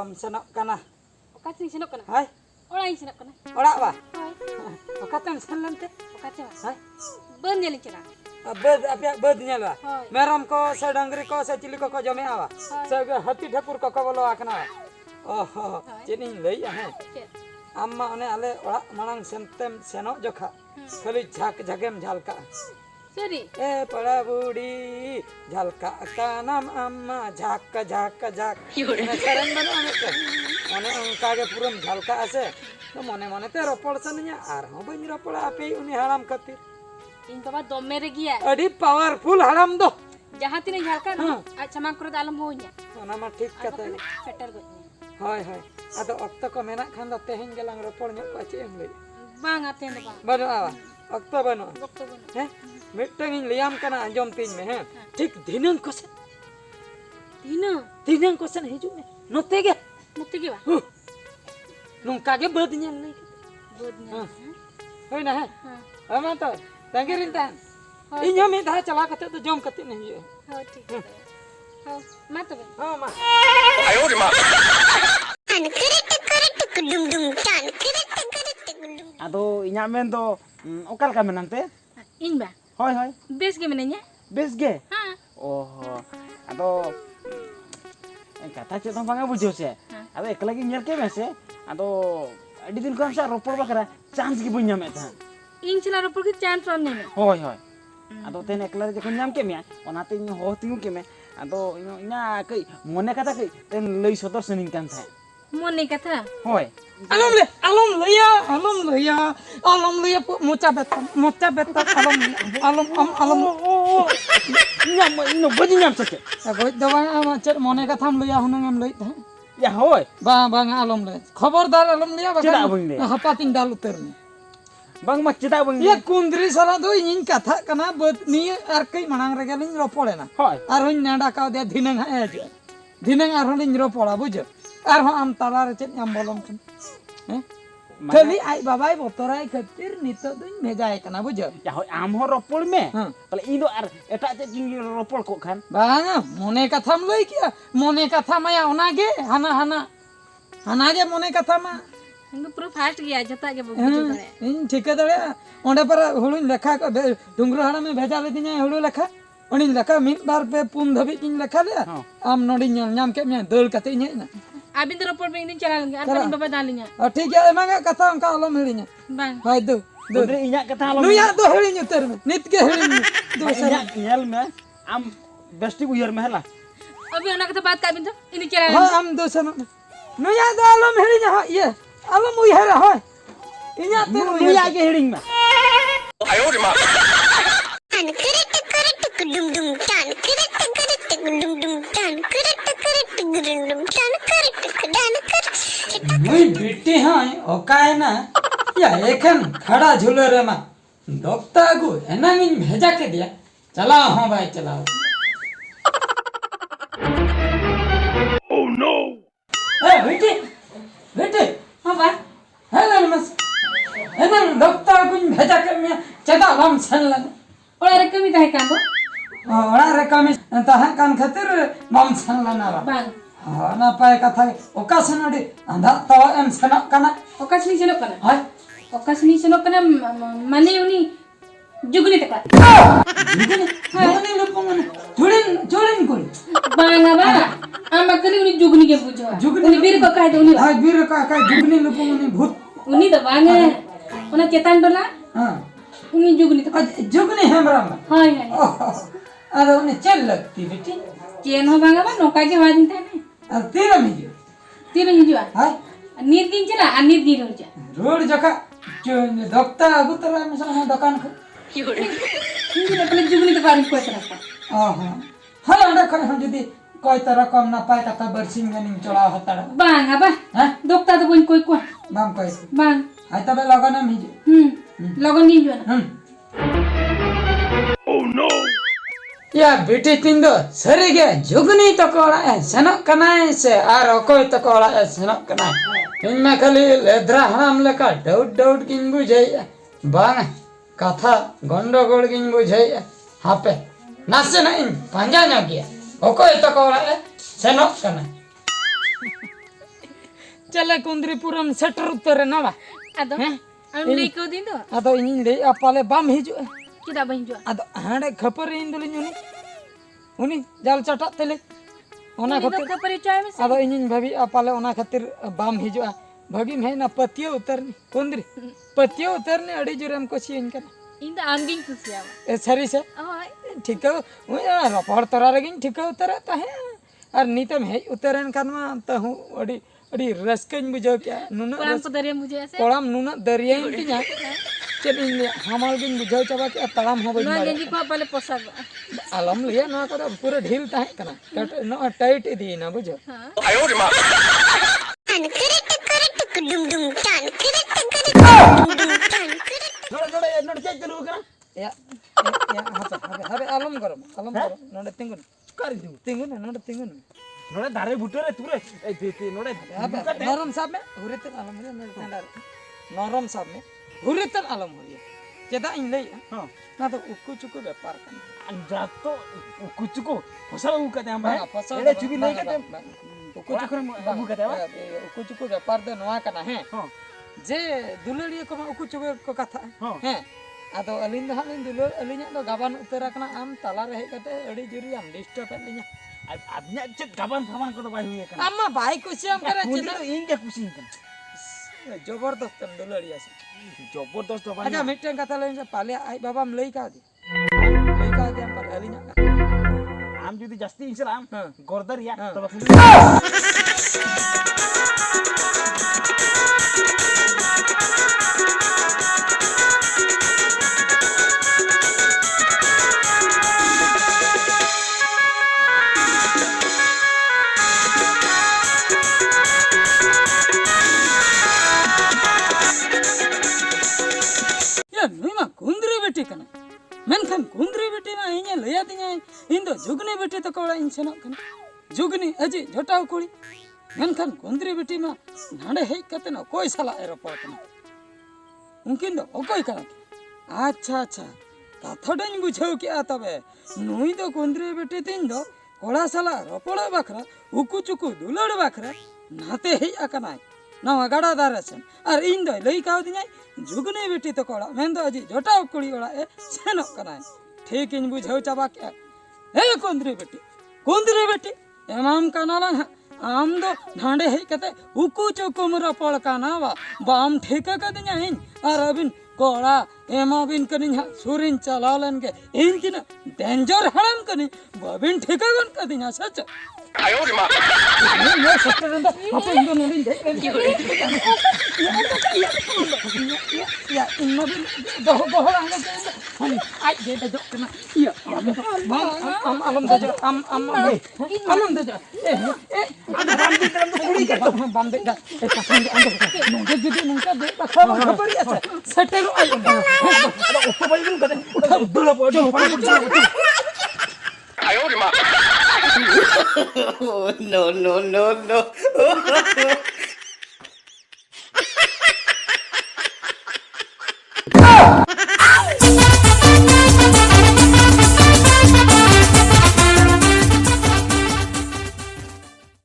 bam senok kana. Oka sing senok kana. Hai. Ora ing senok kana. Ora ba? Hoi. Oka tem sen lante. Oka cewa. Hai. Ben nyali cera. Bed apya bed nyala. Hoi. Meram ko se dangri ko se cili ko jome awa. Se hati Thakur ko bolo akna. Oh, jeni lei ya he. Amma one ale ora marang sentem senok jokha. Khali झक झगेम झलका. Sorry. पड़ा बूढ़ी झलका का नाम अम्मा झक झक झक सेरेन बनो मने उनका के पुरम झलका आसे तो मने मने ते रोपड़ सनिया आर हो बइन रोपड़ आपे उनी हराम खातिर इन बाबा दोमे रे गिया अडी पावरफुल हराम दो जहां तिने झलका ना अच्छा मा करे दालम होइया ओना मा ठीक कते सेटर गो हाय हाय आदो अक्तो को मेना खान द तेहेन गेलांग रोपड़ ᱧᱚᱜ को चे एम ले बांग आते न बा बनो आवा अक्तो बनो वक्त बनो हैं मिटंग इन लियाम कना अंजम तीन में हैं ठीक दिनन को से दिनन को से हिजु में नोते गे बा नोंका गे बद ᱧᱮᱞ लई बोद ना होय ना है हां अमा तो तंगेरिन तान इन हम इधा चला कते तो जम कते नहीं है हां ठीक है हां मा तो हां मा आयो रे मा Ado inya men do okal ka menang te इन बा hoy hoy बेस के menanya bes ge हां oh ado kata cetang banga bujo se ado ekla gi nyel ke mese ado adi din ko sa ropor bakara chance gi bunya me ta इन चला रो पर के chance on ने hoy hoy ado ten ekla je ko nyam ke me onate इन ho tingu ke me ado inya kai mone kata kai ten lei sodor sening kan tha मोने कथा hoy alom le ya mocha bet alom nyam no bodi nyam sake गoj दवा am चेत मने कथाम लया हुनंग M लई था ya hoy बा alom le खबरदार alom लिया Cedak bang le? हपातिंग डाल उतर में bang ma cita bang ये कुंद्री साला दो इन कथा कना बद नि आर कई मनांग रे गेलिन रोपड़ेना hoy आर होइन नेडा का दे धिनंग है धिनंग आर होइन रोपड़ा बुझ आर हो आम ताला रे चेत आम बोलम छन हैं खाली आई बाबाई बोतराई खातिर नितो दुइन भेजाय कना बुझ ya hoy am ho ropol me हां tale indo ar eta ce jingi ropol ko kan बांगा मोने कथाम लई किया मोने कथा माया ओनागे हाना गे मोने कथा मा हम पूरा फास्ट गया जता के बुझो करे इन ठीक दड़े ओंडे पर हुलु लेखा को डुंगरो हाड़ा में भेजा ले दिना हुलु लेखा ओनी लेखा मिन बार पे पुन धबी इन लेखा ले आम नोडी नाम के में दल कते इन ना अबिन तो ऊपर में दिन चला लेंगे अपन बाबा डालिnya ठीक है एमांगा कथा उनका अलम हिड़िया बांग हाय दो Dudri inya kata lo नुया दो हिड़िया उतर में नित के हिड़िया दो inya nyel me am besti uyar me hala अभी अना कथा बात का अबिन तो इन चला हां हम दो सन नुया दो अलम हिड़िया ये अलम उयर हाय इnya तो nuya ge hiding me आयो रे मा मुई बेटी हाय ओकाय ना या एखन खड़ा झूले रे मा दोक्ता गु एना मिन भेजा के दिया चलाओ हां भाई चलाओ ओह नो ए बेटी हां बा हेलो मस एना दोक्ता गु भेजा के मैं चदा लम छन और रे कमी काहे काम ओड़ा रे कमी तहा कान खातिर मम छन लना बांग हां ना पाए कथा ओकासन अडी अंधा तो एम छन कना ओकासनी चलो कना हाय ओकासनी चलो कना माने उनी जुगनी तक जुगनी लपंगन जुड़िन कोई बांग बा आम कली उनी जुगनी के बुझो जुगनी उनी बीर को काहे तो उनी हाय वीर का जुगनी लपंगन भूत उनी तो बांग उना चेतन डोला हां उनी जुगनी तक जुगनी हमरा में हाय हाय अरे उन्हें चल लगती बेटी चेन हो बांग बा नौका के वादिन था ने अब तेरा में जो तीर हिजुआ हाय नीर गिन चला आ नीर गिन हो जा रोड जका जो दोक्ता गुतरा में सामने दुकान को हिंदी ने पहले जुगनी तक वाली कोई तरह का हां हां अंडा खा हम जदी कोई तरह कम ना पाए कथा बरसिंग में नहीं चला होता बांग बा हैं दोक्ता तो कोई कोई बाम कोई बांग हाय तबे लगन में जो लगन गिन जो ना ओह नो या बेटी तिंदो सरी गे जुगनी तो कोड़ा है सनक कनाए से आर कोई तो कोड़ा है सनक कनाए इनमें खाली लेद्रा हराम लेका डाउट किन बुझाई बांग कथा गंडगोल किन बुझाई हापे नासे नहीं पंजा ना किया कोई तो कोड़ा है सनक कनाए चले कुंद्रीपुरम सेटर उतर ना बा Aduh, Heh? am lay ko din do. ado ini le apale bam hiju Kita bahin jo. ado hande khapar in dulin uni jal chatak tele ona Ini khatir do परिचय में ado ini bhabi apale ona khatir bam hiju bhagi me na patiya utarni kundri patiya utarni adi juram ko sin kan इन आमगिन खुशिया e sari se oh ठीक है वो यार रपड़ तोरा रगिन ठीक है उतरा ता है और नीतम है उतरन kan ma ta hu adi raskain bujau kya nuna कोराम को दरिया मुझे ऐसे kolam nuna dariyain kinya chen ini hamal gin bujau chaba kya talam ho नवा bajma गंजी को पहले पोशाक alam liya na kada pura ढील tahe kana no tight idi na bujau 哎呦我的妈！ नोड़ check चलू करा ya ya habe alam karo node tingun करी दू tingun node tingun नोड़े धारे बुटो रे तुरे ए ते नोड़े habe norom sab me huritan alam re node tandar norom sab me huritan alam hoye cheda in lei हां na to ukku chukku byapar kan अंजा तो कुछ को फसल उ कहते हैं भाई फसल एड़े चुकी नहीं कहते ukku कुछ को उ कहते हैं ukku chukku byapar de noa kana he हां je dulariya ko ma ukku chukku ko katha हां he ado alin da halin dulur alinya do gaban utara kana am tala re he kate adi juri am disturb alinya आदमी check गबन फमान को तो भाई हुए कना amma bhai kusiam kare कुछ cheda तो इंगे खुशी कना jobardast dulariya se जबरदस्त भाई aja mitten kata lain se pale ai babam lei ka di lei ka di am pale alinya आम जुदी जस्ती इंसलाम हां गोरदर या हाँ। तो ya nui ma kundri beti kana menkan kundri beti ma inya laya tinya indo jugni beti to kola in senok kana jugni aji jotau kuri menkan kundri beti ma nade hei kate na koi sala aeroport kana mungkin do okoi kana acha acha katha dain bujhau kya tabe nui do kundri beti tin do kola sala ropola bakra uku chuku dulad bakra nate hei akanai nawa gada darasen ar indo lei ka dinya जुगने बेटी तो कोड़ा मैं तो अजी जोटा कुड़ी ओड़ा ए सेनो कनाय ठीक इन बुझाउ चाबा के ए कुंदरी बेटी एमाम कनाला आम दो ढांडे हे कते उकु चुकुमरा पळ कानावा बाम ठीक का दिया इन और अबिन कोड़ा एमा बिन कनी सुरिन चलालन के इन दिन डेंजर हड़म कनी बबिन ठीक गन का दिया सच 哎呦我的妈！ मैं सटरंदा apa indo नोलिन they ya inna bin doh bohol angga hani ai de de kana iya am alam de am de kuड़ी ka bam de da e pasan de ando nungka judi nungka de khabar ya setel ai उसको भाई तुम कहते उधर उधर पहुंचो 哎呦我的妈！ no, no, no, no.